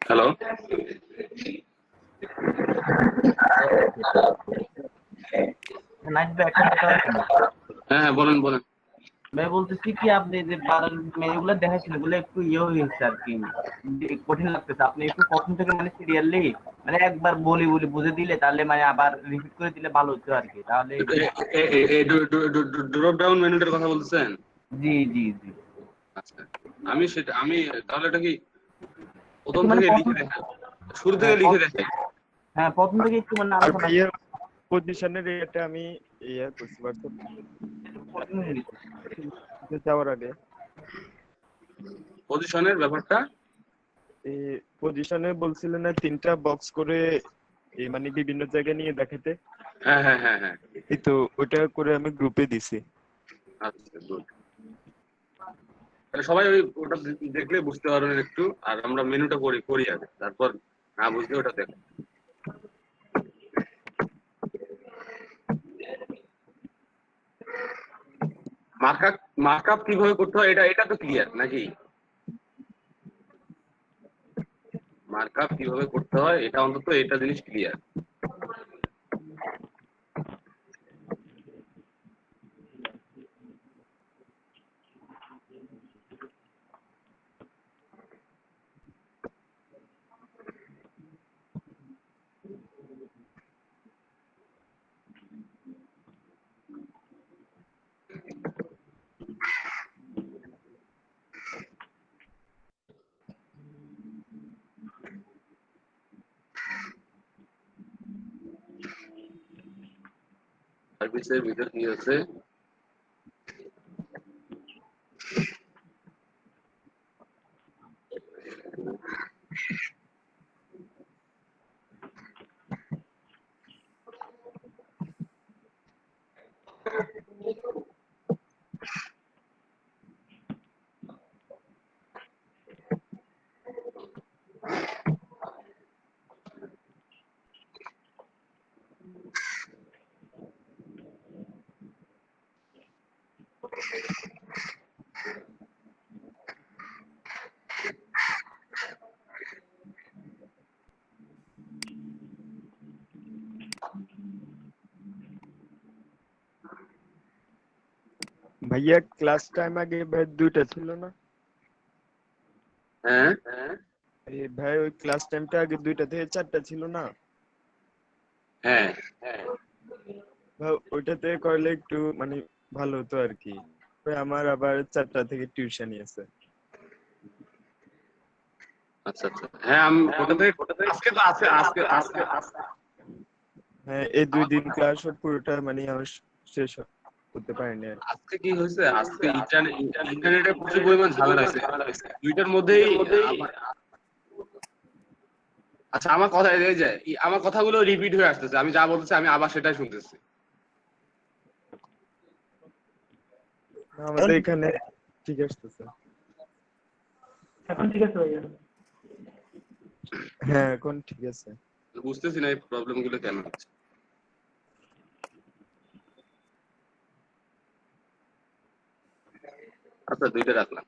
Hello, হ্যাঁ হ্যাঁ বলেন বলেন। ভাই বলতেছি কি, আপনি যে মেনুগুলো দেখাচ্ছেন ওগুলো একটু হয়েছে আর কি, কঠিন লাগতেছে। আপনি একটু প্রথম থেকে মানে সিরিয়ালি মানে একবার বলি বলি বুঝে দিলে তাহলে মানে আবার রিপিট করে দিলে ভালো হতো আর কি। তাহলে ড্রপ ডাউন মেনুটার কথা বলতেছেন? জি জি জি। আচ্ছা, আমি তাহলে এটা কি প্রথম একটু মানে থেকে লিখে দেখাই, শুরু থেকে লিখে দেখাই? হ্যাঁ প্রথম থেকে একটু মানে আর আলোচনা ভাইয়ের পজিশনের এটা আমি করতে পারতাম যাওয়ার আগে। পজিশনের ব্যাপারটা এই পজিশনে বলছিলেন না 3টা বক্স করে মানে বিভিন্ন জায়গায় নিয়ে দেখাতে। হ্যাঁ হ্যাঁ হ্যাঁ হ্যাঁ, এই তো ওটা করে আমি গ্রুপে দিছি। আচ্ছা গুড। তাহলে সবাই ওটা দেখলে বুঝতে পারবেন একটু, আর আমরা মেনুটা করি আগে, তারপর না বুঝলে ওটা দেখ। মার্কআপ কিভাবে করতে হয় এটা তো ক্লিয়ার নাকি? মার্কআপ কিভাবে করতে হয় এটা অন্তত এটা জিনিস ক্লিয়ার। সার্ভিসের ভিতর কি আছে? ভাইয়া ক্লাস টাইম আগে ভাই 2টা ছিল না? হ্যাঁ ভাই ওই ক্লাস টাইমটা আগে 2টা থেকে 4টা ছিল না? হ্যাঁ, ভাই ওইটাতে করলে একটু মানে ভালো হতো আর কি। ভাই আমার আবার 4টা থেকে টিউশনই আছে। আচ্ছা আচ্ছা, হ্যাঁ আমি ওটাতে আজকে তো আছে, আজকে হ্যাঁ, এই 2 দিন ক্লাস পুরোটা মানে আমার শেষ করতে পারিনি আর কি। আজকে কি হয়েছে, আজকে ইন্টারনেটে প্রচুর পরিমাণ ঝামেলা আছে দুইটার মধ্যেই। আচ্ছা আমার কথা এই যে আমার কথাগুলো রিপিট হয়ে আসতেছে, আমি যা বলতেছি আমি আবার সেটাই শুনতেছি। আমাদের এখানে ঠিক আসতেছে। এখন ঠিক আছে ভাইয়া? হ্যাঁ, এখন ঠিক আছে। বুঝতেছি না এই প্রবলেম গুলো কেন হচ্ছে। আচ্ছা দুইটা রাখলাম।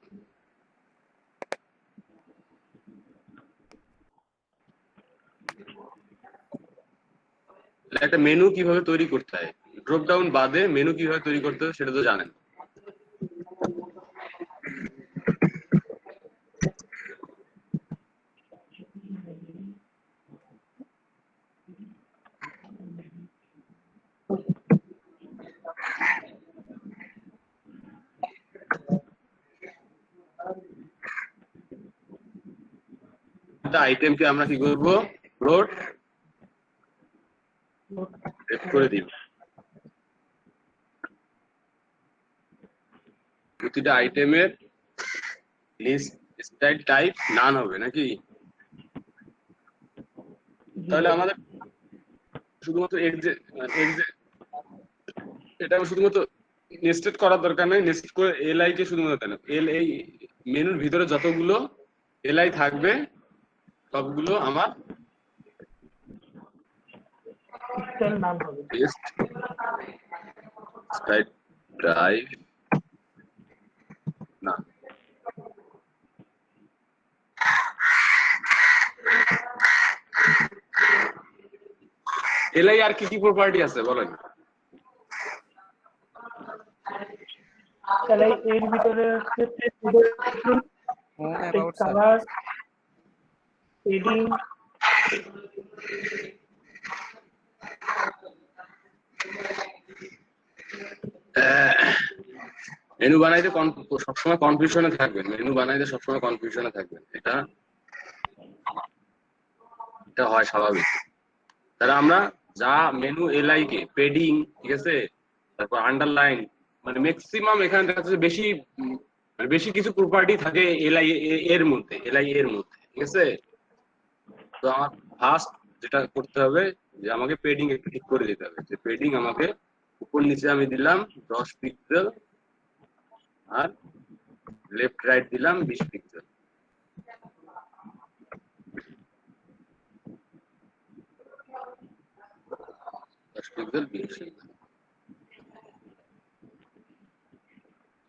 একটা মেনু কিভাবে তৈরি করতে হয়, ড্রপ ডাউন বাদে মেনু কিভাবে তৈরি করতে হয় সেটা তো জানেন। একটা আইটেমকে আমরা কি করব, লোড করে দিব। প্রতিটা আইটেমের লিস্ট স্টাইল টাইপ নান হবে নাকি? তাহলে আমাদের শুধুমাত্র এটা শুধুমাত্র নেস্টেড করার দরকার নেই, নেস্টেড করে এলআই কে শুধুমাত্র দেন, এই মেনুর ভিতরে যতগুলো এলআই থাকবে সবগুলো আমার স্টাইল নাম হবে। লিস্ট স্টাইল টাইপ না। এলআই আর কি কি প্রপার্টি আছে বলেন? তাহলে এর ভিতরে হচ্ছে কালার, শেডিং, মেনু বানাইতে সবসময় কনফিউশনে থাকবেন, মেনু বানাইতে সবসময় কনফিউশনে থাকবেন, এটা হয় স্বাভাবিক। তাহলে আমরা যা মেনু এলআই কে পেডিং, ঠিক আছে, তারপর আন্ডারলাইন, মানে ম্যাক্সিমাম এখানে দেখা যাচ্ছে বেশি মানে বেশি কিছু প্রপার্টি থাকে এলআই এর মধ্যে, ঠিক আছে। তো আমার ফার্স্ট যেটা করতে হবে যে আমাকে পেডিং একটু ঠিক করে দিতে হবে, যে পেডিং আমাকে উপর নিচে আমি দিলাম 10 পিক্সেল আর লেফট রাইট দিলাম 20 pixel.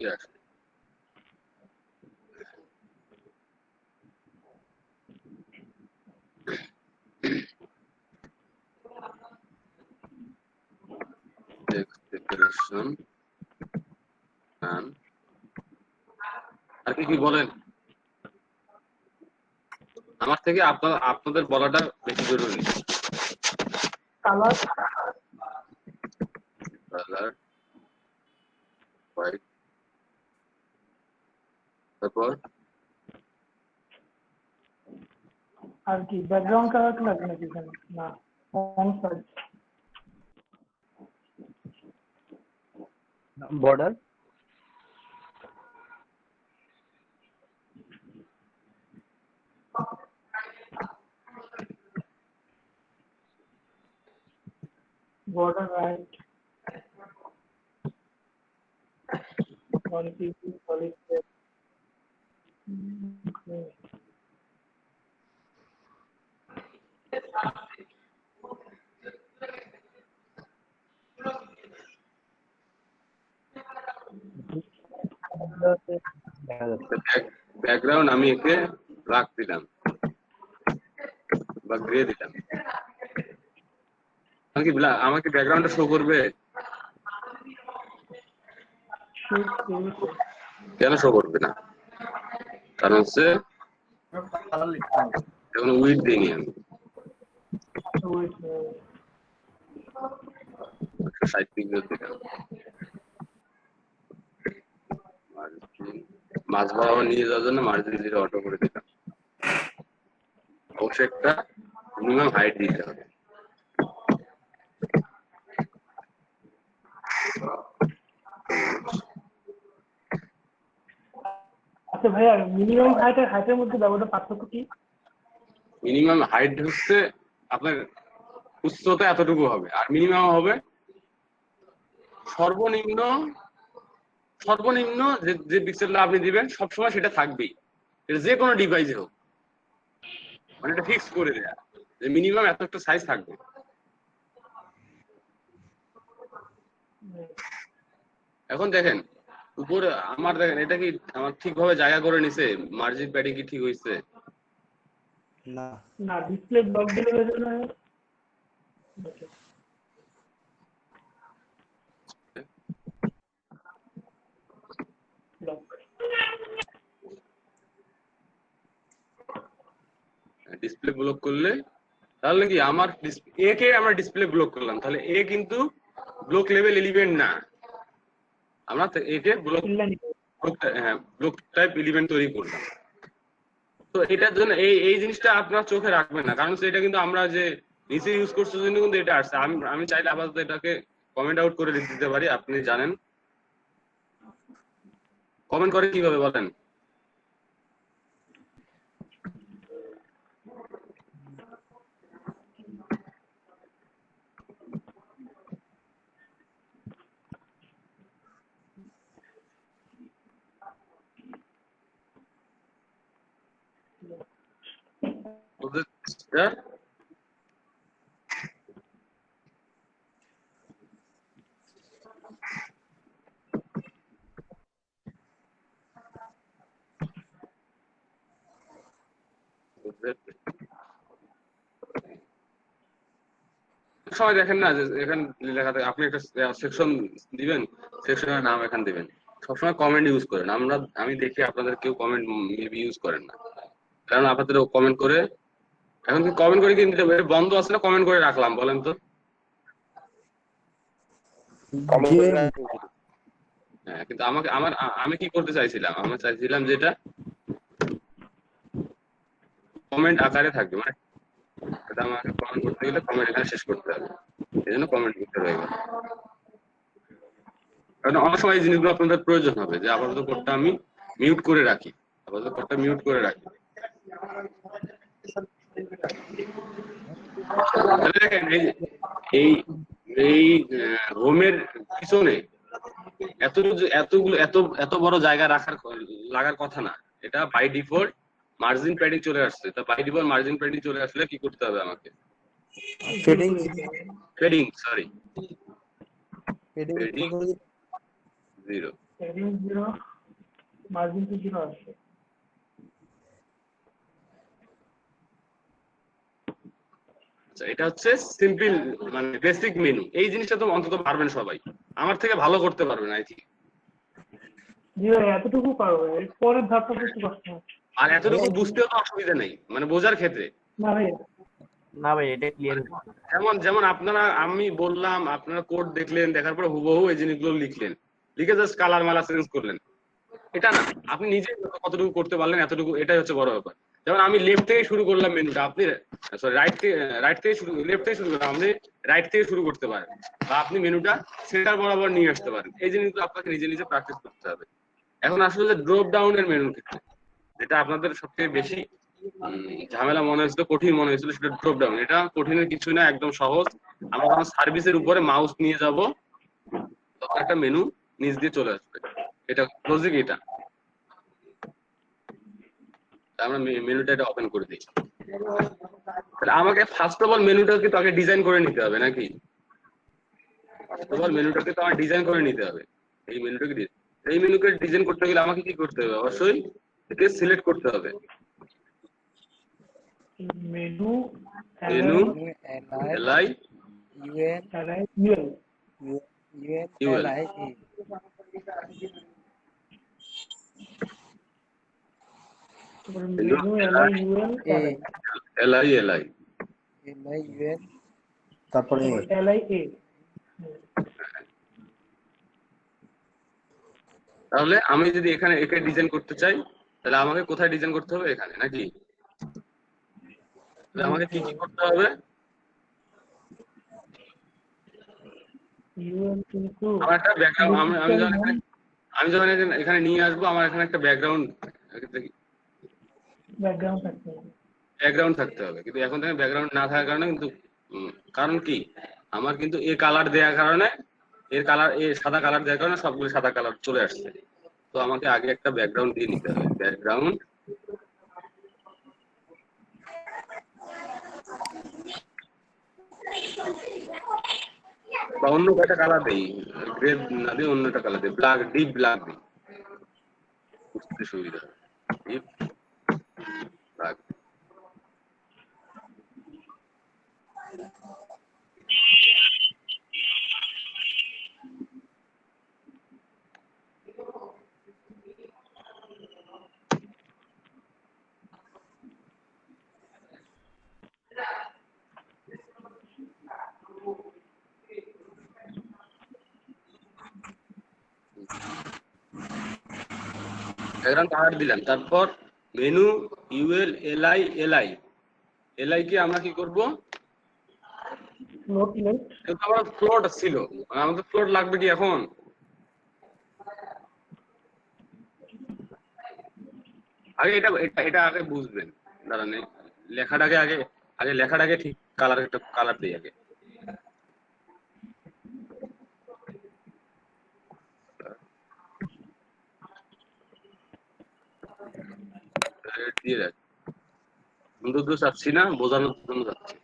Yes. Text decoration and আর কি বলেন? আমার থেকে আপনাদের বলাটা বেশি জরুরি। কালার, হোয়াইট, তারপর আর কি ব্যাকগ্রাউন্ড কালার কি লাগবে নাকি এখানে? না, font size, border, border right, quantity, solid text. Okay. Background আমি একে ব্ল্যাক দিলাম বা গ্রে দিলাম। আমাকে ব্যাকগ্রাউন্ডটা শো করবে? কেন শো করবে না? কারণ হচ্ছে এখন উইথ দিইনি আমি, 60 পিক্সেল দিলাম। মাঝ বরাবর নিয়ে যাওয়ার জন্য মার্জিন 0 অটো করে দিলাম। অবশ্যই একটা মিনিমাম হাইট দিতে হবে। আচ্ছা ভাইয়া, মিনিমাম হাইট আর হাইটের মধ্যে ব্যবধান পার্থক্য কি? মিনিমাম হাইট হচ্ছে আপনার উচ্চতা এতটুকু হবে, আর মিনিমাম হবে সর্বনিম্ন সর্বনিম্ন যে পিক্সেলটা আপনি দিবেন সবসময় সেটা থাকবেই, এটা যে কোনো ডিভাইসে হোক, মানে এটা ফিক্স করে দেয়া যে মিনিমাম এত একটা সাইজ থাকবে। এখন দেখেন উপরে আমার, দেখেন এটা কি আমার ঠিকভাবে জায়গা করে নিছে, মার্জিন প্যাডিং কি ঠিক হয়েছে? না না, ডিসপ্লে ব্লক দিলে হয়ে যাবে না? ব্লক। ডিসপ্লে ব্লক করলে তাহলে কি আমার এ কে আমরা ডিসপ্লে ব্লক করলাম, তাহলে এ কিন্তু ব্লক লেভেল এলিমেন্ট না, আমরা এ কে ব্লক ব্লক টাইপ এলিমেন্ট তৈরি করলাম। তো এটার জন্য এই জিনিসটা আপনার চোখে রাখবেন না, কারণ এটা কিন্তু আমরা যে নিচে ইউজ করছি জন্য কিন্তু এটা আসছে। আমি চাইলে আপাতত এটাকে কমেন্ট আউট করে দিতে পারি, আপনি জানেন কমেন্ট করে কিভাবে বলেন? সময় দেখেন না যে এখানে লেখা থাকে, আপনি একটা সেকশন দিবেন, সেকশনের নাম এখানে দিবেন। সবসময় কমেন্ট ইউজ করেন, আমি দেখি আপনাদের কেউ কমেন্ট মেবি ইউজ করেন না, কারণ আপনাদের কমেন্ট করে, এখন কি কমেন্ট করে কিন্তু বন্ধ আছে না কমেন্ট করে রাখলাম বলেন তো? হ্যাঁ, কিন্তু আমি কি করতে চাইছিলাম, আমি চাইছিলাম যেটা কমেন্ট আকারে থাকবে, মানে এটা আমাকে কমেন্ট করতে গেলে কমেন্ট এখানে শেষ করতে হবে, এই জন্য কমেন্ট করতে হয়ে গেল। কারণ অনেক সময় এই জিনিসগুলো আপনাদের প্রয়োজন হবে, যে আপাতত কোডটা আমি মিউট করে রাখি, আপাতত কোডটা মিউট করে রাখি। দেখেন এই এই হোমের পিছনে এত বড় জায়গা লাগার কথা না, এটা বাই ডিফল্ট মার্জিন প্যাডিং চলে আসছে। তা বাই ডিফল্ট মার্জিন প্যাডিং চলে আসলে কি করতে হবে আমাকে? প্যাডিং সরি প্যাডিং 0 মার্জিন তো 0 আছে। এটা হচ্ছে সিম্পল মানে বেসিক মেনু। এই জিনিসটা তো অন্তত পারবেন সবাই, আমার থেকে ভালো করতে পারবেন আই থিঙ্ক। জি ভাই, এতটুকু পারবো, এর পরের ধাপটা একটু কষ্ট হবে। আর এতটুকু বুঝতেও তো অসুবিধা নেই, মানে বোঝার ক্ষেত্রে। না ভাই এটা ক্লিয়ার। যেমন আপনারা, আমি বললাম, আপনারা কোড দেখলেন, দেখার পরে হুবহু এই জিনিসগুলো লিখলেন, লিখে জাস্ট কালার মালা চেঞ্জ করলেন, এটা না, আপনি নিজে কতটুকু করতে পারলেন এতটুকু, এটাই হচ্ছে বড় ব্যাপার। যেমন আমি লেফট থেকে শুরু করলাম মেনুটা, আপনি সরি রাইট থেকে শুরু, লেফট থেকে শুরু করলাম, আপনি রাইট থেকে শুরু করতে পারেন, বা আপনি মেনুটা সেন্টার বরাবর নিয়ে আসতে পারেন। এই জিনিসগুলো আপনাকে নিজে নিজে প্র্যাকটিস করতে হবে। এখন আসলে ড্রপ ডাউনের মেনুর ক্ষেত্রে যেটা আপনাদের সবচেয়ে বেশি ঝামেলা মনে হয়েছিল, কঠিন মনে হয়েছিল, সেটা ড্রপ ডাউন। এটা কঠিনের কিছু না, একদম সহজ। আমরা যখন সার্ভিসের উপরে মাউস নিয়ে যাব তখন একটা মেনু নিচ দিয়ে চলে আসবে, এটা লজিক। এটা আমরা মেনুটা এটা ওপেন করে দিই। তাহলে আমাকে ফার্স্ট অফ অল মেনুটাকে তো আগে ডিজাইন করে নিতে হবে নাকি? ফার্স্ট অফ অল মেনুটাকে তো আমার ডিজাইন করে নিতে হবে। এই মেনুকে ডিজাইন করতে গেলে আমাকে কি করতে হবে? অবশ্যই একে সিলেক্ট করতে হবে। মেনু এলআই তারপরে তাহলে আমি যদি এখানে একে ডিজাইন করতে চাই, তাহলে আমাকে কোথায় ডিজাইন করতে হবে? এখানে নাকি? তাহলে আমাকে কি কি করতে হবে? ইউএল কিন্তু আমার একটা ব্যাকগ্রাউন্ড আমি যখন এখানে নিয়ে আসবো, আমার এখানে একটা ব্যাকগ্রাউন্ড থাকতে হবে। ব্যাকগ্রাউন্ড থাকতে হবে, কিন্তু এখন থেকে ব্যাকগ্রাউন্ড না থাকার কারণে কিন্তু কারণ কি, আমার কিন্তু এ কালার দেওয়ার কারণে সাদা কালার দেওয়ার কারণে সবগুলো সাদা কালার চলে আসছে। তো আমাকে আগে একটা ব্যাকগ্রাউন্ড দিয়ে নিতে হবে। ব্যাকগ্রাউন্ড বা অন্য একটা কালার দেই, গ্রে না দিয়ে অন্য একটা কালার দিই, ব্ল্যাক, ডিপ ব্ল্যাক দিই, বুঝতে সুবিধা হবে। ডিপ ব্ল্যাক ব্যাকগ্রাউন্ড কালার দিলাম। তারপর মেনু ইউএল এলআই কে আমরা কি করব? ফ্লোট লেফট, কিন্তু আমার ফ্লোট ছিল, আমাদের ফ্লোট লাগবে কি এখন? আগে এটা আগে বুঝবেন, দাঁড়ান লেখাটাকে আগে লেখাটাকে ঠিক একটা কালার দিই আগে। দিয়ে রাখ, সুন্দর চাচ্ছি না, বোঝানোর জন্য যাচ্ছি।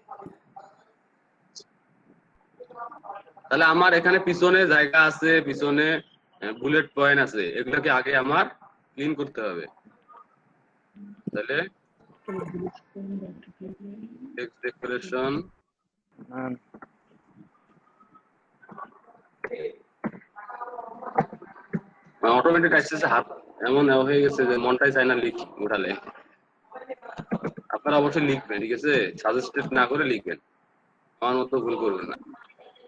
তাহলে আমার এখানে পিছনে জায়গা আছে, পিছনে বুলেট পয়েন্ট আছে, এগুলোকে আগে আমার ক্লিন করতে হবে। তাহলে টেক্সট ডেকোরেশন অটোমেটিক আসতেছে, হাত এমন হয়ে গেছে যে মনটাই চায় না লিখি উঠালে। আপনারা অবশ্যই লিখবেন, ঠিক আছে, সাজেস্টেড না করে লিখবেন, আমার মতো ভুল করবেন না।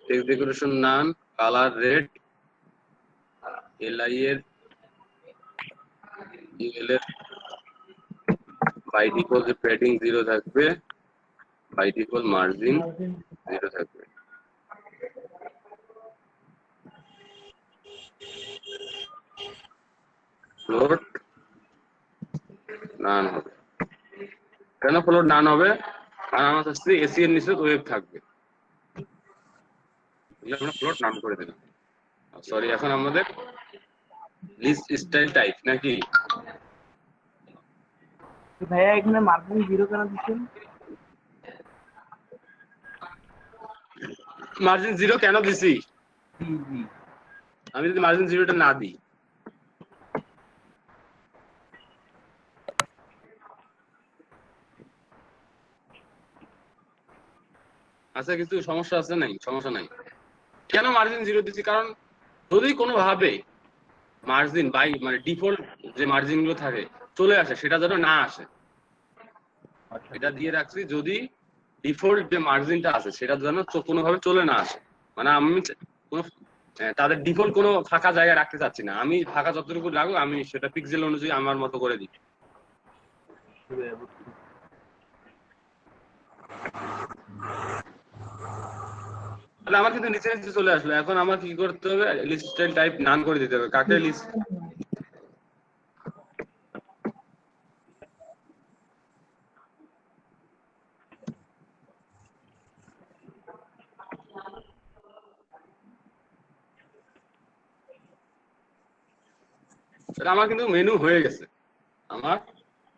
টেক্সট ডেকোরেশন নান, কালার রেড, এলআই এর ইউএল এর বাই ডিফল্ট যে প্যাডিং 0 থাকবে, বাই ডিফল্ট মার্জিন 0 থাকবে। ফ্লোট নান হবে। কেন ফ্লোট নান হবে? কারণ আমার কাছে এসি এর নিচে ওয়েব থাকবে, আমরা ফ্লোট নান করে দিলাম। সরি, এখন আমাদের লিস্ট স্টাইল টাইপ নাকি? ভাইয়া এখানে মার্জিন 0 কেন দিচ্ছেন? মার্জিন 0 কেন দিছি? জি আমি যদি মার্জিন 0টা না দিই, আচ্ছা কিছু সমস্যা আছে? নাই, সমস্যা নাই। কেন মার্জিন 0 দিচ্ছি? কারণ যদি কোনো ভাবে মার্জিন বাই মানে ডিফল্ট যে মার্জিন গুলো থাকে চলে আসে, সেটা যেন না আসে, এটা দিয়ে রাখছি। যদি ডিফল্ট যে মার্জিনটা আছে সেটা যেন কোনো ভাবে চলে না আসে, মানে আমি কোনো তাদের ডিফল্ট কোনো ফাঁকা জায়গা রাখতে চাচ্ছি না। আমি ফাঁকা যতটুকু রাখবো আমি সেটা পিক্সেল অনুযায়ী আমার মতো করে দিই। তাহলে আমার কিন্তু নিচে নিচে চলে আসলো। এখন আমার কি করতে হবে? লিস্ট স্টাইল টাইপ নান করে দিতে হবে। কাকে লিস্ট? আমার কিন্তু মেনু হয়ে গেছে, আমার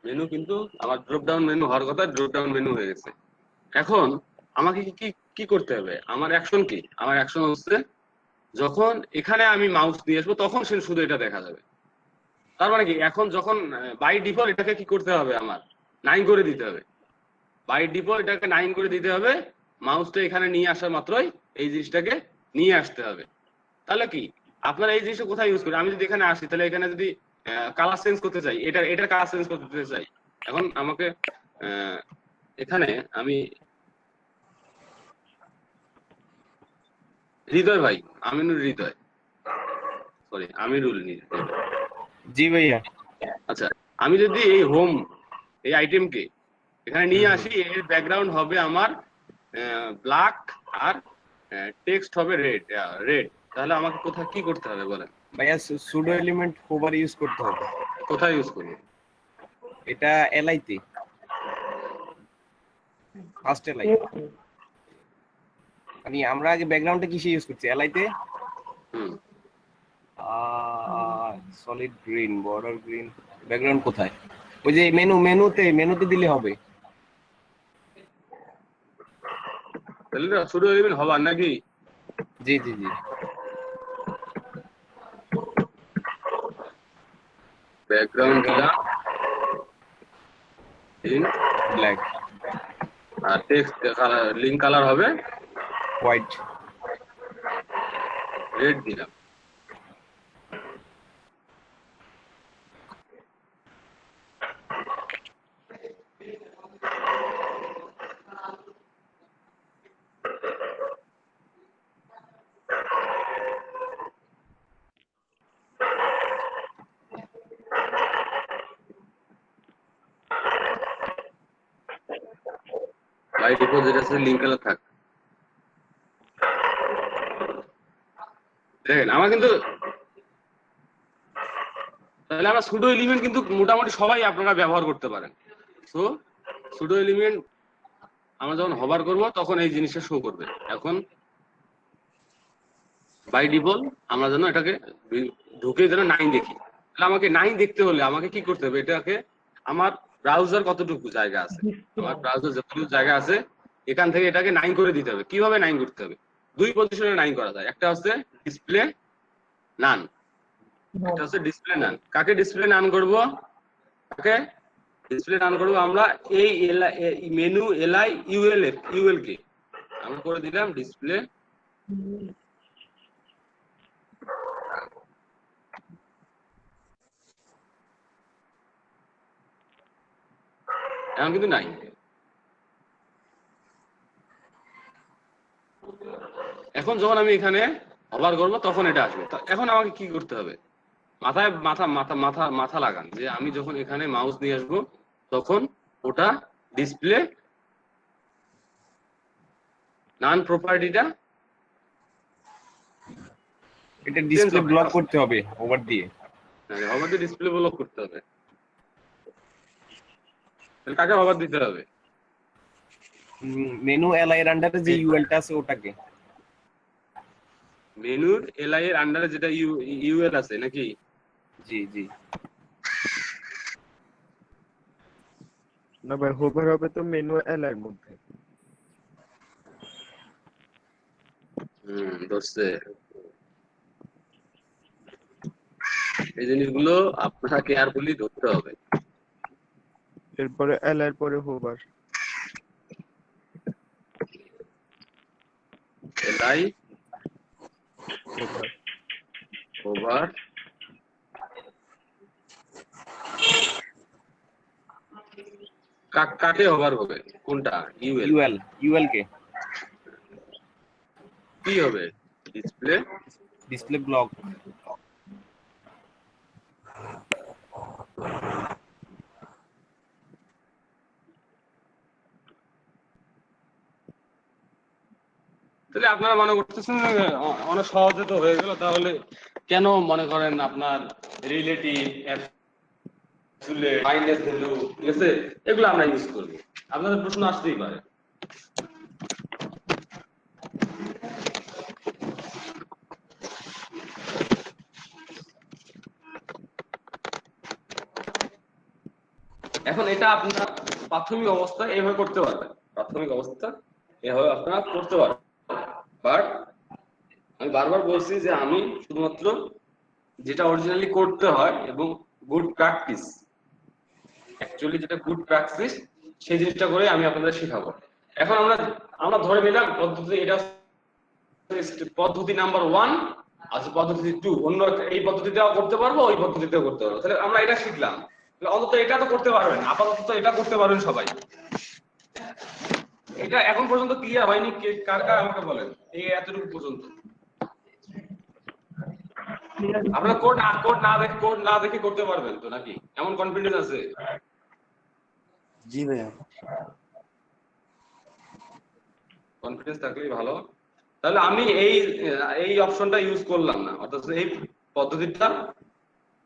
মেনু কিন্তু আমার ড্রপ ডাউন মেনু হওয়ার কথা, ড্রপ ডাউন মেনু হয়ে গেছে। এখন আমাকে কি কি করতে হবে? আমার অ্যাকশন কি? আমার অ্যাকশন হচ্ছে যখন এখানে আমি মাউস দিয়ে আসবো তখন সে শুধু এটা দেখা যাবে। তার মানে কি, এখন যখন বাই ডিফল্ট এটাকে কি করতে হবে? আমার 9 করে দিতে হবে। বাই ডিফল্ট এটাকে 9 করে দিতে হবে। মাউসটা এখানে নিয়ে আসা মাত্রই এই জিনিসটাকে নিয়ে আসতে হবে। তাহলে কি আপনারা এই জিনিসটা কোথায় ইউজ করেন? আমি যদি এখানে আসি, তাহলে এখানে যদি কালার চেঞ্জ করতে চাই, এটার কালার চেঞ্জ করতে চাই, এখন আমাকে এখানে আমি হৃদয় ভাই, আমিনুর হৃদয়, সরি আমিরুল হৃদয়। জি ভাইয়া। আচ্ছা, আমি যদি এই হোম এই আইটেমকে এখানে নিয়ে আসি, এর ব্যাকগ্রাউন্ড হবে আমার ব্ল্যাক আর টেক্সট হবে রেড। তাহলে আমাকে কোথায় কি করতে হবে বলেন? ভাইয়া সুডো এলিমেন্ট হোভার ইউজ করতে হবে। কোথায় ইউজ করব? এটা এলআইতে, ফার্স্ট এলআই। মানে আমরা আগে ব্যাকগ্রাউন্ডে কিসে ইউজ করছি? এলআইতে হুম solid green, border green. Background কোথায়? ওই যে মেনুতে দিলে হবে। তাহলে না শুরু এলিমেন্ট হবার নাকি? জি জি জি। ব্যাকগ্রাউন্ড দিলাম ইন ব্ল্যাক, আর টেক্সট কালার লিঙ্ক কালার হবে হোয়াইট। রেড দিলাম। বাই ডিফল্ট যেটা আছে লিঙ্ক কালার থাক। দেখেন আমার কিন্তু তাহলে আমরা সুডো এলিমেন্ট কিন্তু মোটামুটি সবাই আপনারা ব্যবহার করতে পারেন। সো সুডো এলিমেন্ট আমরা যখন হভার করব তখন এই জিনিসটা শো করবে। এখন বাই ডিফল্ট আমরা যেন এটাকে ঢুকে যেন 9 দেখি। তাহলে আমাকে 9 দেখতে হলে আমাকে কি করতে হবে? এটাকে আমার ব্রাউজার কতটুকু জায়গা আছে, আমার ব্রাউজার যতটুকু জায়গা আছে এখান থেকে এটাকে 9 করে দিতে হবে। কিভাবে 9 করতে হবে? দুই পজিশনে 9 করা যায়। একটা হচ্ছে ডিসপ্লে নান, এটা হচ্ছে ডিসপ্লে নান। কাকে ডিসপ্লে নান করব? কাকে ডিসপ্লে নান করব? আমরা এই মেনু এলআই ইউএল কে আমরা করে দিলাম ডিসপ্লে। এখন কিন্তু নাই। এখন যখন আমি এখানে হভার করব তখন এটা আসবে। এখন আমাকে কি করতে হবে? মাথায় মাথা মাথা মাথা মাথা লাগান যে আমি যখন এখানে মাউস নিয়ে আসবো তখন ওটা ডিসপ্লে নান প্রপার্টিটা এটা ডিসপ্লে ব্লক করতে হবে ওভার দিয়ে। হভার দিয়ে ডিসপ্লে ব্লক করতে হবে। তাহলে কাকে হভার দিতে হবে? মেনু এলআই এর আন্ডারে যে ইউএলটা আছে ওটাকে। মেনুর এলআই এর আন্ডারে যেটা ইউএল আছে নাকি? জি জি। না ভাই, হোভার হবে তো মেনু এল এর মধ্যে। দোস্তে এই জিনিসগুলো আপনারা কেয়ারফুলি ধরতে হবে। এরপরে এল এর পরে হোভার। LI hover. ওভার কাকে ওভার হবে? কোনটা? ইউএল কে কি হবে? Display block. তাহলে আপনারা মনে করতেছেন অনেক সহজে তো হয়ে গেল, তাহলে কেন মনে করেন আপনার রিলেটিভ মাইনাস ভ্যালু ঠিক আছে এগুলো আমরা ইউজ করব? আপনাদের প্রশ্ন আসতেই পারে। এখন এটা আপনার প্রাথমিক অবস্থায় এভাবে করতে পারবেন। প্রাথমিক অবস্থা এভাবে আপনারা করতে পারবেন। বাট আমি বারবার বলছি যে আমি শুধুমাত্র যেটা অরিজিনালি করতে হয় এবং গুড প্র্যাকটিস, অ্যাকচুয়ালি যেটা গুড প্র্যাকটিস সেই জিনিসটা করে আমি আপনাদের শেখাবো। এখন আমরা ধরে নিলাম পদ্ধতি এটা পদ্ধতি নাম্বার 1 আর পদ্ধতি 2, অন্য এই পদ্ধতিটাও করতে পারবো ওই পদ্ধতিতেও করতে পারবো। তাহলে আমরা এটা শিখলাম, অন্তত এটা তো করতে পারবেন, আপাতত এটা করতে পারবেন সবাই। এটা এখন পর্যন্ত ক্লিয়ার হয়নি কার কার আমাকে বলেন, এই এতটুকু পর্যন্ত আপনারা কোড না দেখে করতে পারবেন তো নাকি? এমন কনফিডেন্স আছে? জি ভাইয়া। কনফিডেন্স থাকলেই ভালো। তাহলে আমি এই অপশনটা ইউজ করলাম না, অর্থাৎ এই পদ্ধতিটা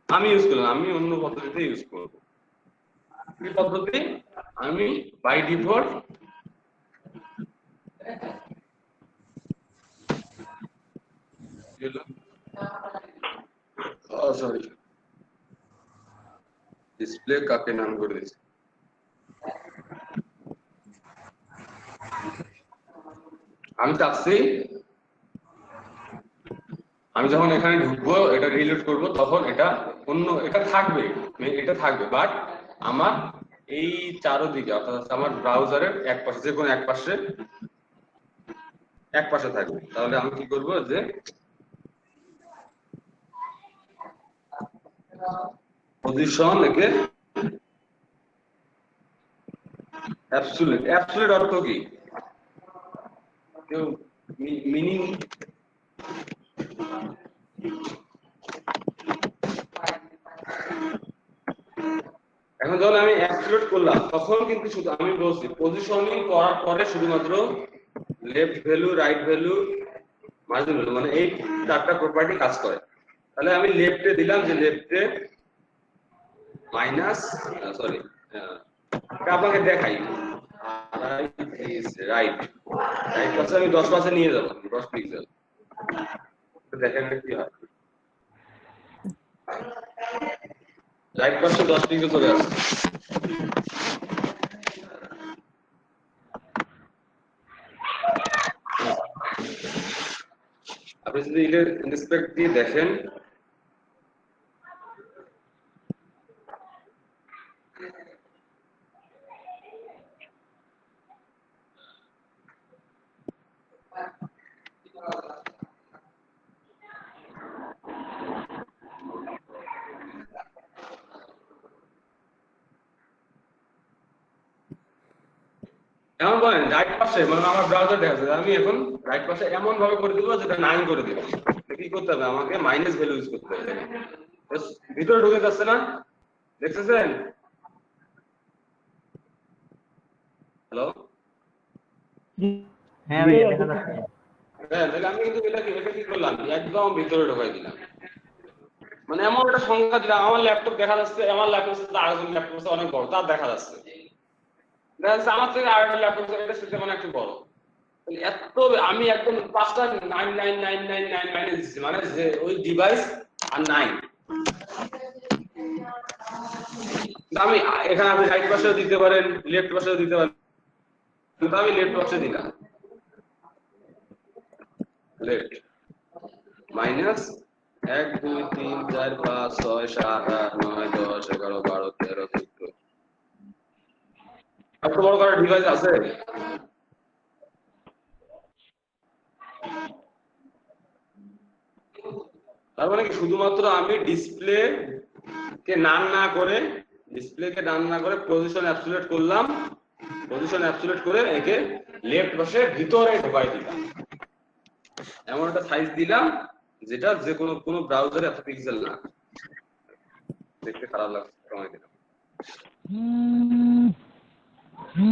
আমি ইউজ করলাম, আমি অন্য পদ্ধতিতে ইউজ করব। এই পদ্ধতি আমি বাই ডিফল্ট সরি ডিসপ্লে কাকে নাম করে দিয়েছি। আমি চাচ্ছি আমি যখন এখানে ঢুকবো, এটা রিলোড করব, তখন এটা এটা থাকবে বাট আমার এই চারোদিকে, অর্থাৎ আমার ব্রাউজারের এক পাশে, যে কোনো এক পাশে থাকবে। তাহলে আমি কি করব, যে পজিশন একে অ্যাবসলিউট অর্থ কি কেউ মিনিং এখন যখন আমি অ্যাবসলিউট করলাম, তখন কিন্তু শুধু আমি বলছি পজিশনিং করার পরে শুধুমাত্র left value, right value, margin value, মানে এই চারটা প্রপার্টি কাজ করে। তাহলে আমি লেফটে দিলাম, যে লেফটে মাইনাস, সরি এটা আপনাকে দেখাই, রাইট পাশে আমি 10 পাশে নিয়ে যাবো, 10 পিক্সেল, দেখেন কি হয়। রাইট পাশে 10 পিক্সেল চলে আসছে। আপনি যদি ইনস্পেক্ট দিয়ে দেখেন, এমন বলেন রাইট পাশে, মানে আমার ব্রাউজার দেখা যাচ্ছে, আমি এখন রাইট পাশে এমন ভাবে করে দিব যেটা 9 করে দিব। কি করতে হবে, আমাকে মাইনাস ভ্যালু ইউজ করতে হবে। ভিতরে ঢুকে যাচ্ছে না, দেখতেছেন? হ্যালো, হ্যাঁ ভাইয়া দেখা যাচ্ছে। হ্যাঁ, তাহলে আমি কিন্তু এটা কি করলাম, একদম ভিতরে ঢোকাই দিলাম, মানে এমন একটা সংখ্যা দিলাম। আমার ল্যাপটপ দেখা যাচ্ছে, আমার ল্যাপটপ আরেকজন ল্যাপটপ অনেক বড়, তার দেখা যাচ্ছে আমার থেকে আরেকটা ল্যাপটপ এটা সেটা মানে একটু বড়। এত আমি একদম 5টা 99999 দিচ্ছি, মানে যে ওই ডিভাইস আর 9। আমি এখানে আপনি রাইট পাশেও দিতে পারেন, লেফট পাশেও দিতে পারেন, কিন্তু আমি লেফট পাশে দিলাম, লেফট মাইনাস 1 2 3 4 5 6 7 8 9 10 11 12 13 14। এত বড় করে ডিভাইস আছে? তার মানে কি শুধুমাত্র আমি ডিসপ্লেকে ডান না করে পজিশন অ্যাবসলিউট করলাম, পজিশন অ্যাবসলিউট করে একে লেফট পাশে ভিতরে ঢোকাই দিলাম, এমন একটা সাইজ দিলাম যেটা যে কোনো ব্রাউজারে এত পিক্সেল না, দেখতে খারাপ লাগছে, কমাই দিলাম।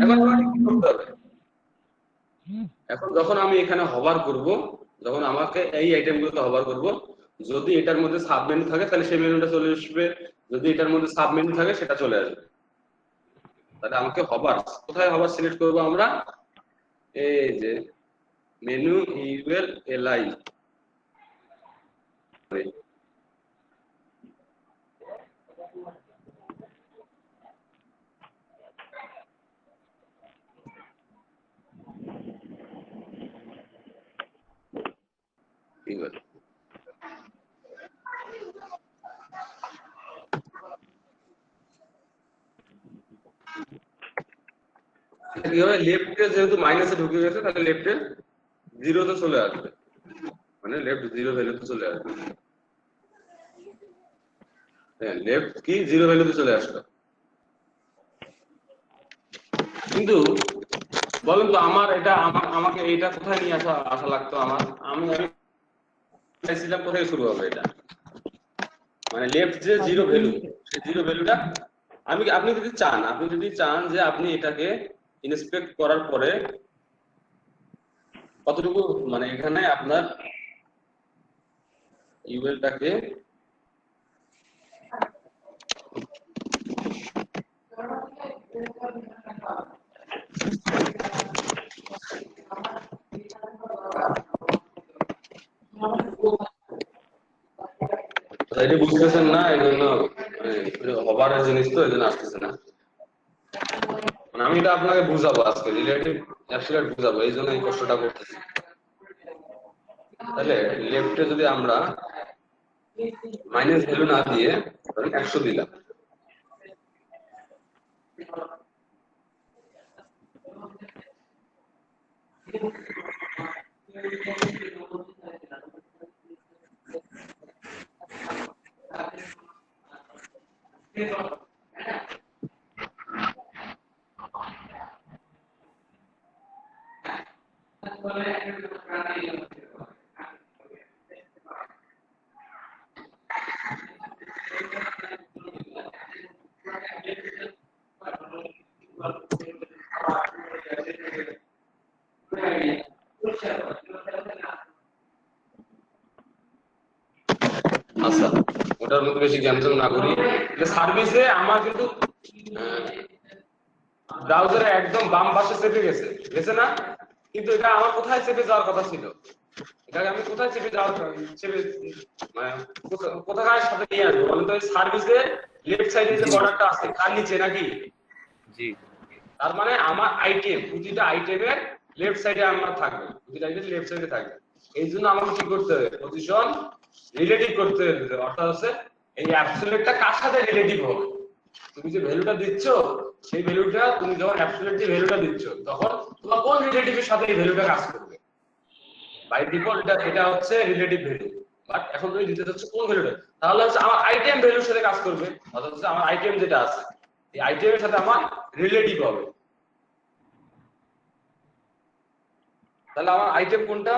এখন আমাকে কি করতে হবে, এখন যখন আমি এখানে হভার করব, যখন আমাকে এই আইটেমগুলোতে হভার করব, যদি এটার মধ্যে সাব মেনু থাকে তাহলে সেই মেনুটা চলে আসবে, যদি এটার মধ্যে সাব মেনু থাকে সেটা চলে আসবে। তাহলে আমাকে হভার, কোথায় হভার সিলেক্ট করব আমরা, এই যে মেনু ইউএল এলআই, ইউএল কি হবে, লেফটে যেহেতু মাইনাসে ঢুকে গেছে তাহলে লেফটে 0 তে চলে আসবে, মানে লেফট 0 ভ্যালুতে চলে আসবে। হ্যাঁ, লেফট কি 0 ভ্যালুতে চলে আসলো। কিন্তু বলেন তো আমার এটা আমাকে এইটা কোথায় নিয়ে আসা লাগতো, আমি চাইছিলাম কোথায় শুরু হবে এটা, মানে লেফট যে 0 ভ্যালু, সেই 0 ভ্যালুটা আপনি যদি চান যে আপনি এটাকে ইন্সপেক্ট করার পরে কতটুকু মানে এখানে আপনার ইউএলটাকে এটা বুঝতেছেন না, এই জন্য হবারের জিনিস তো এই জন্য আসতেছে না। মানে আমি এটা আপনাকে বুঝাবো আজকে, রিলেটিভ অ্যাবসলিউট বুঝাবো, এই জন্য এই কষ্টটা করতেছি। তাহলে লেফটে যদি আমরা মাইনাস ভ্যালু না দিয়ে 100 দিলাম, আচ্ছা ওটার মধ্যে বেশি জ্ঞান না করি। সার্ভিসে আমার কিন্তু ব্রাউজারে একদম বাম পাশে চেপে গেছে না, কিন্তু এটা আমার কোথায় চেপে যাওয়ার কথা ছিল, এটাকে আমি কোথায় চেপে মানে কোথাকার সাথে নিয়ে আসবো বলেন তো? সার্ভিসে লেফট সাইডে যে বর্ডারটা আছে তার নিচে নাকি? জি। তার মানে আমার আইটেম, প্রতিটা আইটেমের লেফট সাইডে আমার থাকবে, প্রতিটা আইটেম লেফট সাইডে থাকবে। এই জন্য আমাকে কি করতে হবে? পজিশন রিলেটিভ করতে হবে। অর্থাৎ হচ্ছে এই অ্যাবসলিউটটা কার সাথে রিলেটিভ হবে? তুমি যে ভ্যালুটা দিচ্ছ সেই ভ্যালুটা, তুমি যখন অ্যাবসলিউট যে ভ্যালুটা দিচ্ছ তখন তোমার কোন রিলেটিভের সাথে এই ভ্যালুটা কাজ করবে? বাই ডিফল্ট এটা হচ্ছে রিলেটিভ ভ্যালু, বাট এখন তুমি দিতে চাচ্ছ কোন ভ্যালুটা, তাহলে হচ্ছে আমার আইটেম ভ্যালুর সাথে কাজ করবে। অর্থাৎ হচ্ছে আমার আইটেম যেটা আছে এই আইটেমের সাথে আমার রিলেটিভ হবে। তাহলে আমার আইটেম কোনটা?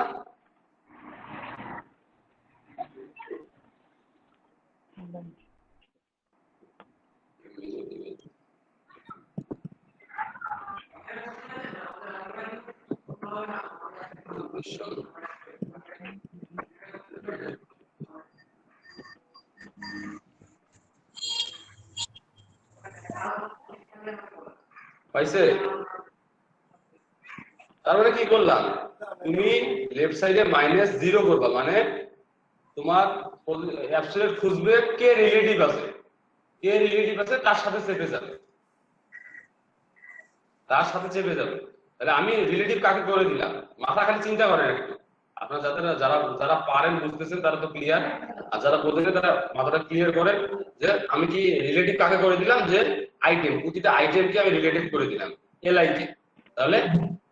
পাইছে? তার মানে কি করলাম, তুমি লেফট সাইডে -0 করবা, মানে তোমার অ্যাবসলিউট খুঁজবে কে রিলেটিভ আছে, তার সাথে চেপে যাবে, তাহলে আমি রিলেটিভ কাকে করে দিলাম? মাথা খালি চিন্তা করেন একটু, আপনারা যারা পারেন বুঝতেছেন তারা তো ক্লিয়ার, আর যারা বোঝেন তারা মাথাটা ক্লিয়ার করেন যে আমি কি রিলেটিভ কাকে করে দিলাম? যে আইটেম, প্রতিটা আইটেমকে আমি রিলেটিভ করে দিলাম এলআই কে, তাহলে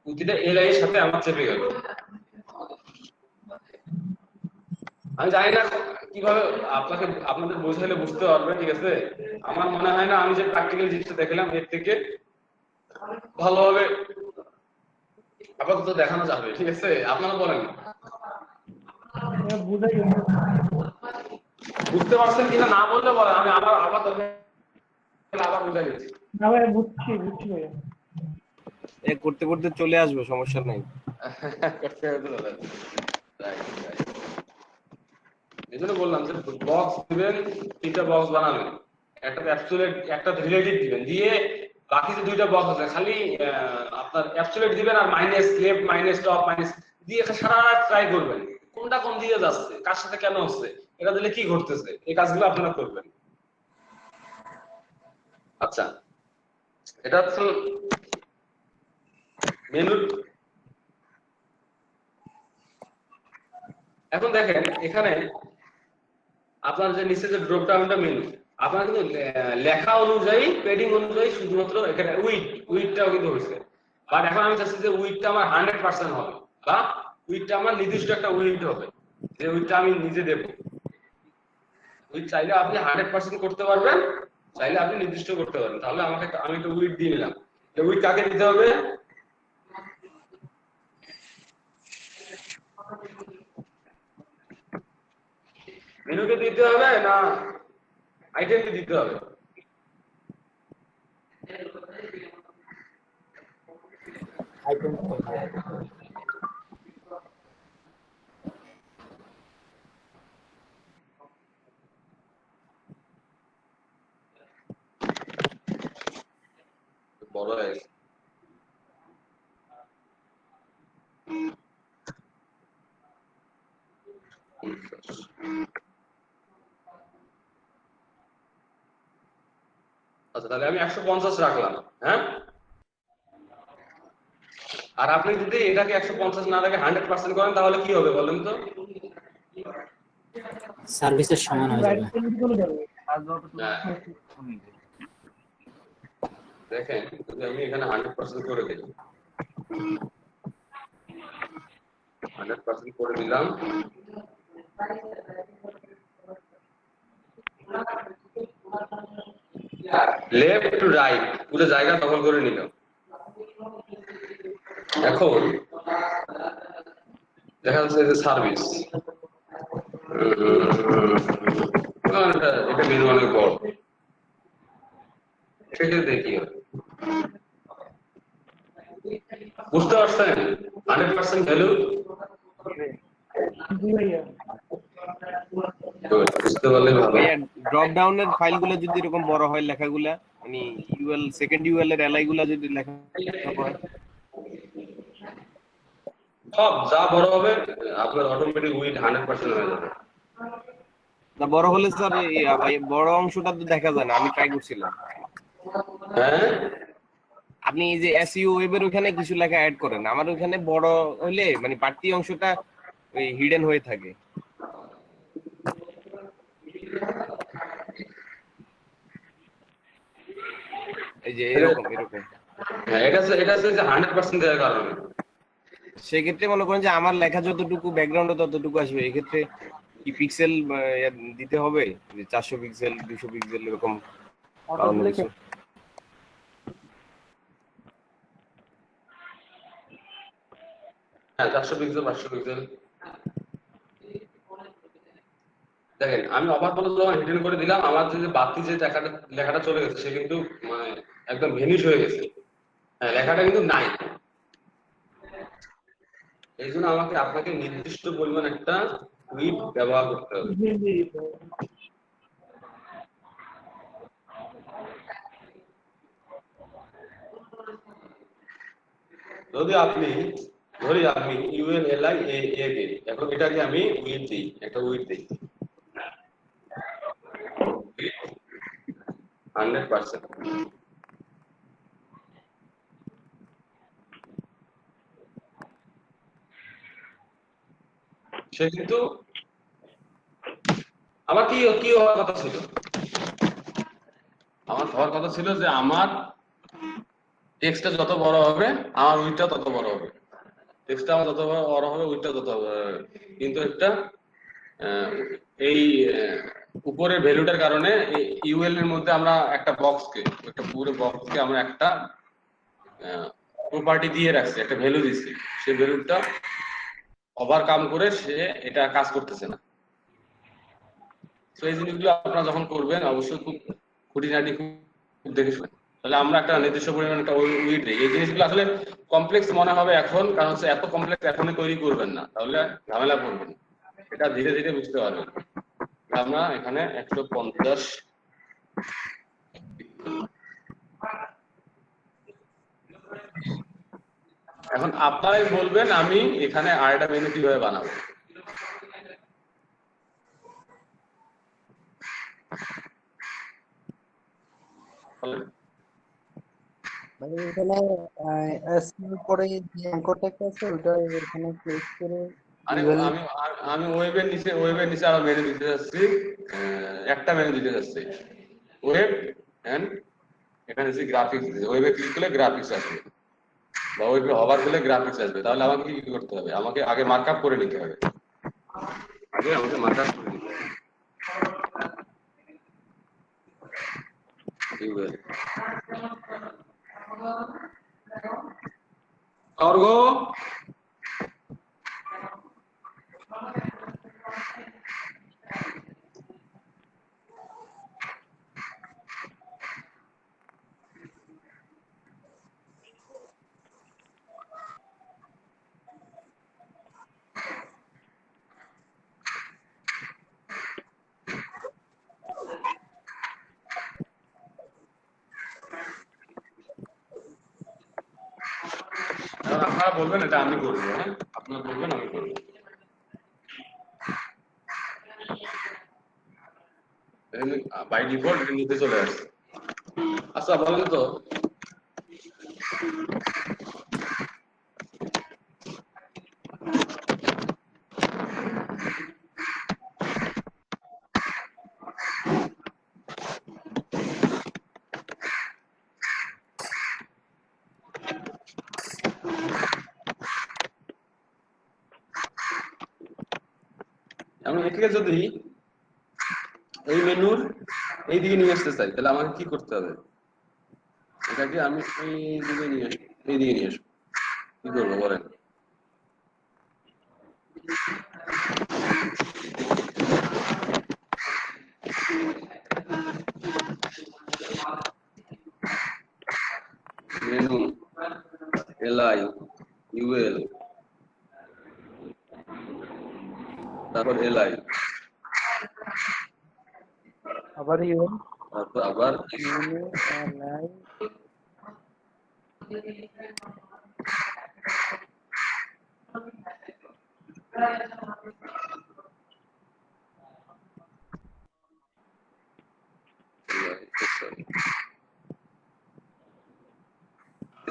প্রতিটা এলআই এর সাথে আমার চেপে গেল। আমি জানি না কিভাবে আপনাদের বোঝাইলে বুঝতে পারবেন, ঠিক আছে? আমার মনে হয় না আমি যে প্র্যাকটিক্যাল জিনিসটা দেখলাম এর থেকে ভালোভাবে আপাতত দেখানো যাবে, ঠিক আছে? আপনারা বলেন বুঝতে পারছেন কিনা, না বললে বলেন, আমি আবার বুঝাই দিচ্ছি। না ভাই বুঝছি ভাই, করতে করতে চলে আসবে, সমস্যা নাই। এই জন্য বললাম যে বক্স দিবেন, 3টা বক্স বানাবেন, একটা অ্যাবসলিউট একটা রিলেটিভ দিবেন, দিয়ে বাকি যে 2টা বক্স আছে খালি আপনার অ্যাবসলিউট দিবেন আর minus left minus top minus দিয়ে সারা রাত ট্রাই করবেন কোনটা কোন দিকে যাচ্ছে, কার সাথে কেন হচ্ছে, এটা দিলে কি ঘটতেছে, এই কাজগুলো আপনারা করবেন। আচ্ছা, এটা হচ্ছে মেনু। এখন দেখেন এখানে আপনার যে নিচে যে ড্রপ ডাউনটা মেনু, আপনার কিন্তু লেখা অনুযায়ী পেডিং অনুযায়ী শুধুমাত্র এখানে উইডটাও কিন্তু হয়েছে, বাট এখন আমি চাচ্ছি যে উইডটা আমার 100% হবে, বা উইডটা আমার নির্দিষ্ট একটা উইড হবে, যে উইডটা আমি নিজে দেব। উইড চাইলে আপনি 100% করতে পারবেন, চাইলে আপনি নির্দিষ্ট করতে পারবেন। তাহলে আমি একটা উইড দিয়ে নিলাম। এই উইড কাকে দিতে হবে? মেনুকে দিতে হবে না আইটেমকে দিতে হবে? বড় হয়ে গেছে। আচ্ছা তাহলে আমি 150 রাখলাম, হ্যাঁ। আর আপনি যদি এটাকে 150 না রেখে 100% করেন তাহলে কি হবে বলেন তো? সার্ভিসের সমান হয়ে রাইট যাবে। চেঞ্জ করে দেবো। আর যতটুকু হ্যাঁ। কমে যাবে। দেখেন যদি আমি এখানে 100% করে দিই, 100% করে দিলাম, লেফট টু রাইট পুরো জায়গা দখল করে নিল। এখন দেখা যাচ্ছে যে সার্ভিস, এটা মেনু অনেক বড়, সেক্ষেত্রে কি হবে বুঝতে পারছেন? 100% ভ্যালু জি ভাইয়া। বুঝতে পারলে ভালো। ভাইয়া ড্রপ ডাউনের ফাইলগুলো যদি এরকম বড় হয় লেখাগুলা, মানে ইউএল সেকেন্ড ইউএল এর এলআই গুলা যদি লেখা হয়, সব যা বড় হবে আপনার অটোমেটিক উইথ 100% হয়ে যাবে। না বড় হলে স্যার ভাই বড় অংশটা তো দেখা যায় না, আমি ট্রাই করছিলাম। হ্যাঁ আপনি এই যে এসইও ওয়েবের ওখানে কিছু লেখা অ্যাড করেন, আমার ওখানে বড় হলে মানে বাড়তি অংশটা ওই হিডেন হয়ে থাকে। এই যে এরকম হ্যাঁ, এটা হচ্ছে যে 100% দেওয়ার কারণে। সেক্ষেত্রে মনে করেন যে আমার লেখা যতটুকু ব্যাকগ্রাউন্ডে ততটুকু আসবে, এক্ষেত্রে কি পিক্সেল দিতে হবে, যে 400 পিক্সেল 200 পিক্সেল এরকম অটো অন্য লিখে কিছু? হ্যাঁ 400 পিক্সেল 500 পিক্সেল। দেখেন আমি অবাক বলে যখন হিডেন করে দিলাম, আমার যে বাড়তি যে লেখাটা চলে গেছে সে কিন্তু মানে একদম ভেনিশ হয়ে গেছে। হ্যাঁ লেখাটা কিন্তু নাই। এই জন্য আপনাকে নির্দিষ্ট পরিমাণ একটা উইড ব্যবহার করতে হবে। জি জি। যদি আপনি ধরি আপনি ইউএনএলআই এ কে এখন এটাকে আমি উইড দিই, একটা উইড দিই 100%। সে কিন্তু আমার কি হওয়ার কথা ছিল, আমার হওয়ার কথা ছিল যে আমার টেক্সটটা যত বড় হবে আমার উইডটা তত বড় হবে, টেক্সটটা আমার যত বড় হবে উইডটা তত কিন্তু একটা এই উপরের ভ্যালুটার কারণে ইউএল এর মধ্যে আমরা একটা পুরো বক্সকে আমরা একটা প্রপার্টি দিয়ে রাখছি, একটা ভ্যালু দিচ্ছি, সেই ভ্যালুটা ওভারকাম করে সে এটা কাজ করতেছে না। তো এই জিনিসগুলো আপনারা যখন করবেন অবশ্যই খুব খুঁটিনাটি খুব দেখে শুনেন, তাহলে আমরা একটা নির্দিষ্ট পরিমাণ একটা উইড দিই। এই জিনিসগুলো আসলে কমপ্লেক্স মনে হবে এখন, কারণ হচ্ছে এত কমপ্লেক্স এখনই তৈরি করবেন না, তাহলে ঝামেলা করবেন, এটা ধীরে ধীরে বুঝতে পারবেন। আমরা এখানে 150 এখন আপনারাই বলবেন আমি এখানে আরেকটা মেনু কিভাবে বানাবো। মানে এখানে এসকিউ পরে যে অঙ্কটা আছে ওটা এখানে ক্লিক করে আমি ইউএল আমি আমি ওয়েবের নিচে আরো মেনু দিতে যাচ্ছি, একটা মেনু দিতে যাচ্ছি ওয়েব এন্ড এখানে যে গ্রাফিক্স, ওয়েবে ক্লিক করলে গ্রাফিক্স আসবে বা ওয়েবে হভার করলে গ্রাফিক্স আসবে। তাহলে আমাকে কি করতে হবে, আমাকে আগে মার্কআপ করে নিতে হবে, আমাকে মার্কআপ করে নিতে হবে। অর্ঘ আপনারা বলবেন এটা আমি করবো, হ্যাঁ আপনারা বলবেন আমি করবো। বাই ডিফল্ট এটা নিতে চলে আসছে। আচ্ছা বলেন তো আমি এটাকে যদি এই মেনুর এই দিকে নিয়ে আসতে চাই তাহলে আমাকে কি করতে হবে? এটাকে আমি এই দিকে নিয়ে আসবো, এই দিকে নিয়ে আসবো, কি করবো বলেন? মেনু এলআই ইউএল তারপর এলআই আবার ইউএন তারপর আবার মেনু এলআই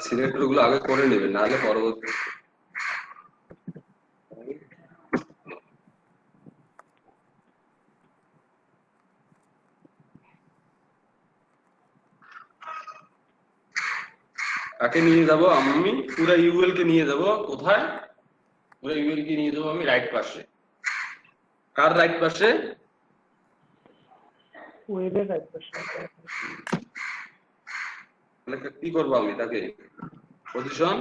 সিলেক্টর গুলো আগে করে নেবেন, নাহলে পরবর্তী কাকে নিয়ে যাব? আমি পুরো ইউএল কে নিয়ে যাব কোথায়? পুরো ইউএল কে নিয়ে যাব আমি রাইট পাশে। কার রাইট পাশে? ওয়েবের রাইট পাশে। তাহলে কি করব আমি তাকে পজিশন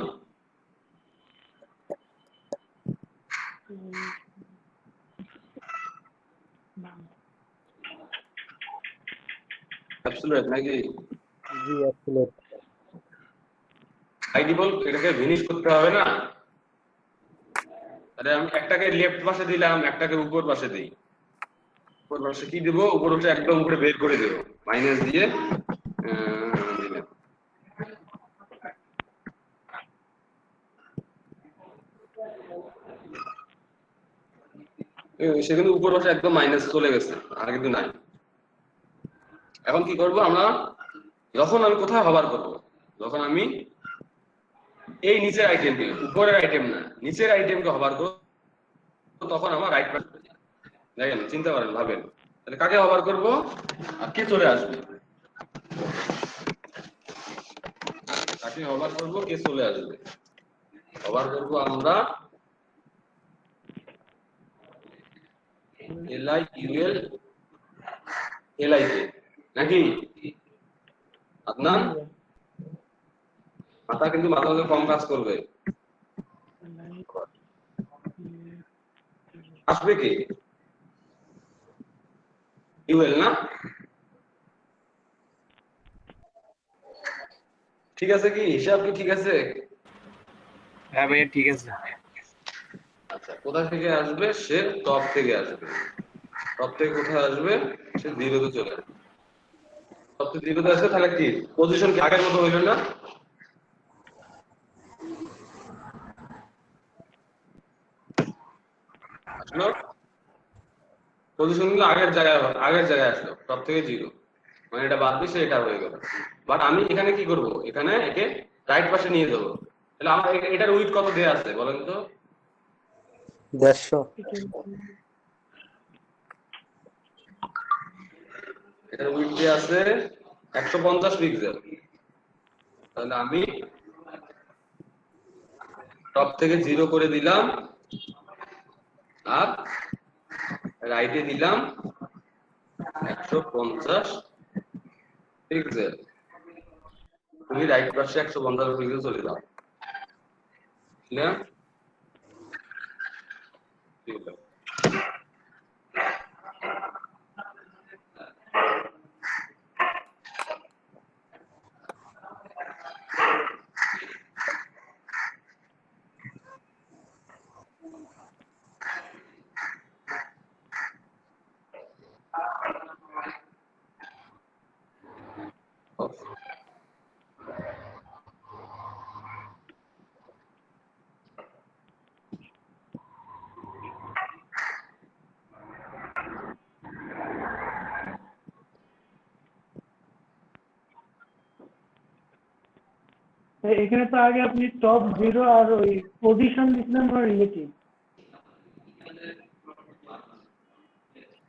অ্যাবসলিউট নাকি জি অ্যাবসলিউট বাই ডিফল্ট এটাকে ভিনিশ করতে হবে না? তাহলে আমি একটাকে লেফট পাশে দিলাম, একটাকে উপর পাশে দেই। উপর পাশে কি দেব? উপর পাশে একদম উপরে বের করে দেব, মাইনাস দিয়ে দিলাম। সেখানে উপর পাশে একদম মাইনাস চলে গেছে, আর কিন্তু নাই। এখন কি করব আমরা? যখন আমি কোথায় হভার করব? যখন আমি এই নিচের আইটেমকে, উপরের আইটেম না নিচের আইটেমকে হভার করব, তখন আমার রাইট পাশে দেখেন, চিন্তা করেন, ভাবেন তাহলে কাকে হভার করব আর কে চলে আসবে? কাকে হভার করব, কে চলে আসবে? হভার করব আমরা এলআই ইউএল এলআই কে, নাকি আপনার মাথা কিন্তু মাথা মাঝে কম কাজ করবে। আসবে কে? ইউএল না? ঠিক আছে কি? হিসাব কি ঠিক আছে? হ্যাঁ ভাইয়া ঠিক আছে। আচ্ছা, কোথা থেকে আসবে? সে টপ থেকে আসবে। টপ থেকে কোথায় আসবে? সে জিরোতে চলে আসবে। টপ থেকে জিরোতে আসবে, তাহলে কি পজিশন কি আগের মতো হইল না? আসলো পজিশন গুলো আগের জায়গায় আসলো, টপ থেকে জিরো, মানে এটা বাদ দিয়ে এটা হয়ে গেল। বাট আমি এখানে কি করব? এখানে একে রাইট পাশে নিয়ে যাবো। তাহলে আমার এটার উইথ কত দেয়া আছে বলেন তো? 150 এটার উইথ দেয়া আছে 150 পিক্সেল। তাহলে আমি টপ থেকে জিরো করে দিলাম আর রাইটে দিলাম 150 পিক্সেল। তুমি রাইট পাশে 150 পিক্সেল চলে যাও। ক্লিয়ার? এখানে তো আগে আপনি টপ 0 আর ওই পজিশন দিছিলেন রিলেটিভ।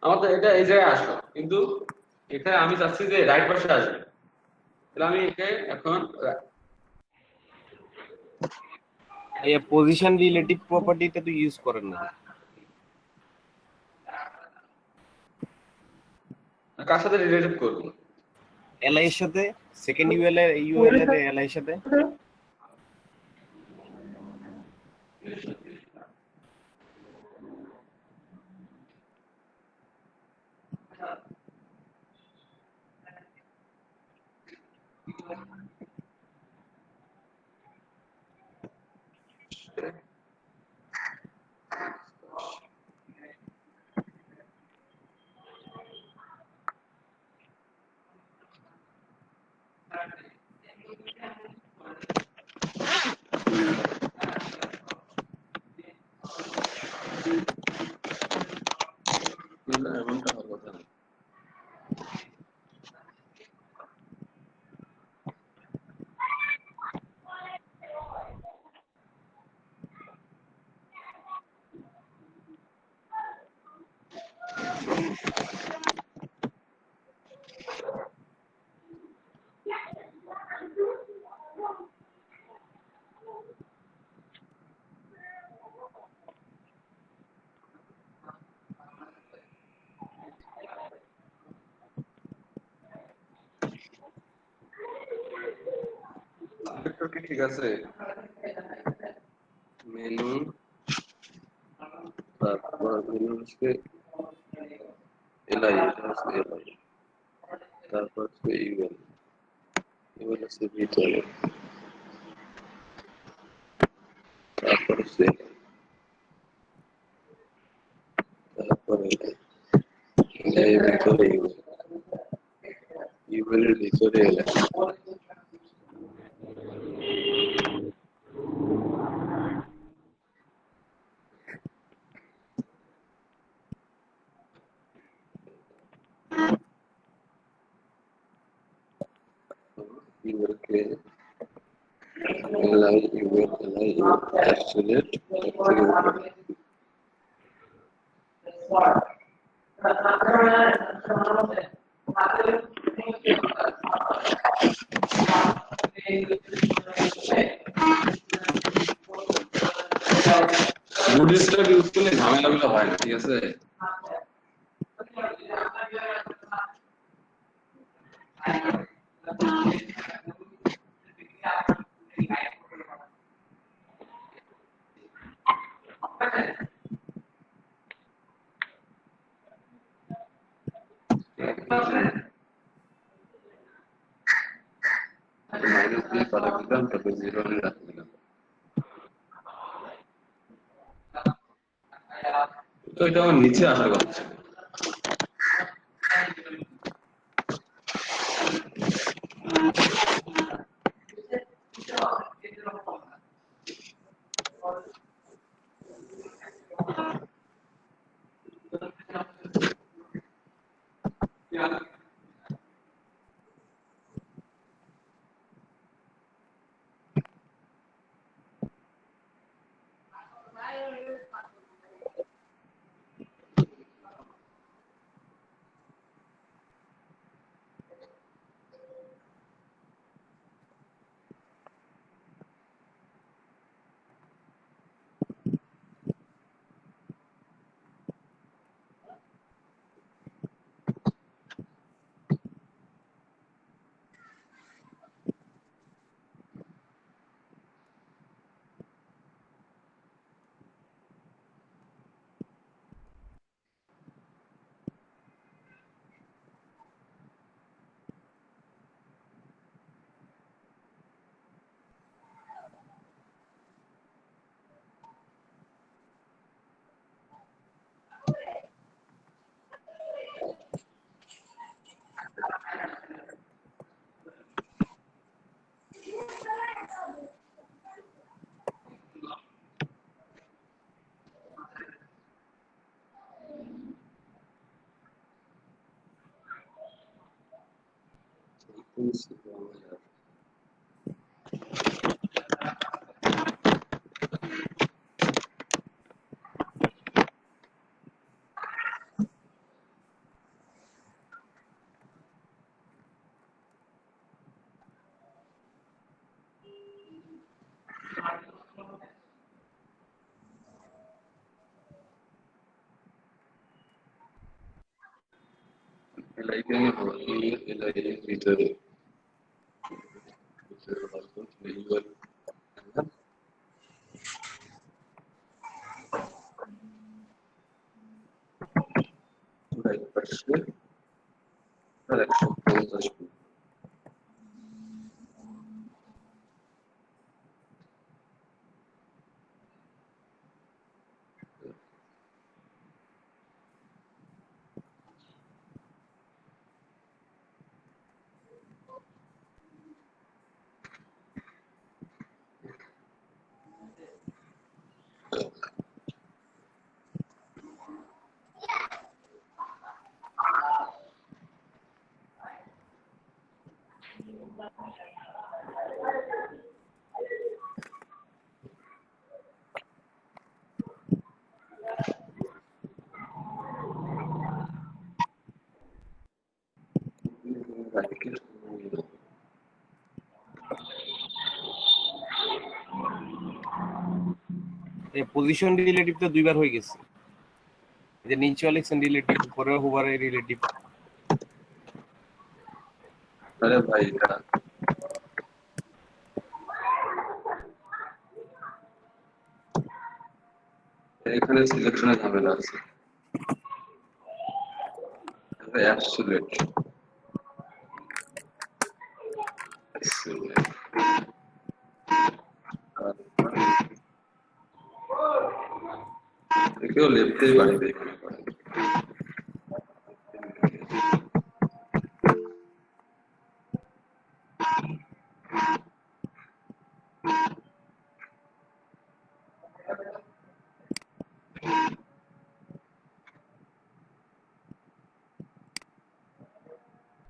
আমার তো এটা এই জায়গায় আসলো, কিন্তু এখানে আমি চাচ্ছি যে রাইট পাশে আসবে। তাহলে আমি একে এখন এই পজিশন রিলেটিভ প্রপার্টিটা তো ইউজ করেন না। কার সাথে রিলেটিভ করবো? এলআই এর সাথে, সেকেন্ড ইউএল এর এলআই এর সাথে। এমনটা হওয়ার কথা না। ভেক্টর কি ঠিক আছে? মেনু, তারপর মেনু হচ্ছে এলআই, এটা হচ্ছে এলআই, তারপর হচ্ছে ইউএল, ইউএল হচ্ছে ভিতরে, তারপর হচ্ছে তারপরে এলআই এর ভিতরে ইউএল, ইউএল এর ভিতরে এলআই। ইউএল কে এলআই ইউএল এলআই অ্যাবসলিউট থেকে উপরে। বুটস্ট্র্যাপ ইউজ করলে ঝামেলাগুলো হয় না, ঠিক আছে? মাইনাস দিয়ে পাঠিয়ে দিলাম, তারপর 0 এ রাখতে দিলাম। তো এটা আমার নিচে আসার কথা ছিল। এলআই কে আমি এলআই এর ভিতরে এই পজিশন রিলেটিভ তো দুইবার হয়ে গেছে, এই যে নিচে অ্যালেক্সন রিলেটিভ, পরে হুবারের রিলেটিভ। আরে ভাই এটা এখানে সিলেকশনে ঝামেলা আছে। অ্যাবসলিউট কেউ লিখতেই পারে এখানে।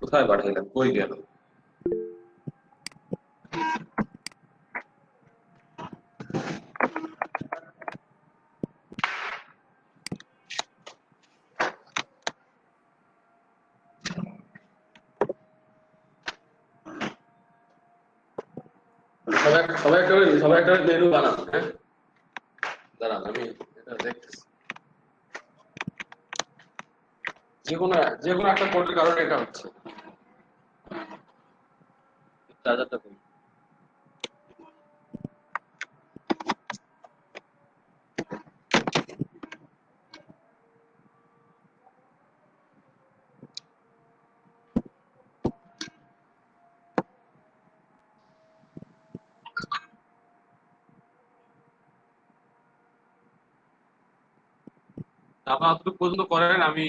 কোথায় পাঠাইলাম, কই গেল? সবাই একটা মেনু বানান, হ্যাঁ দাঁড়ান আমি এটা দেখতেছি। যে কোনো একটা কোডের কারণে এটা হচ্ছে। চার্জারটা কই? আপনারা অতটুকু পর্যন্ত করেন, আমি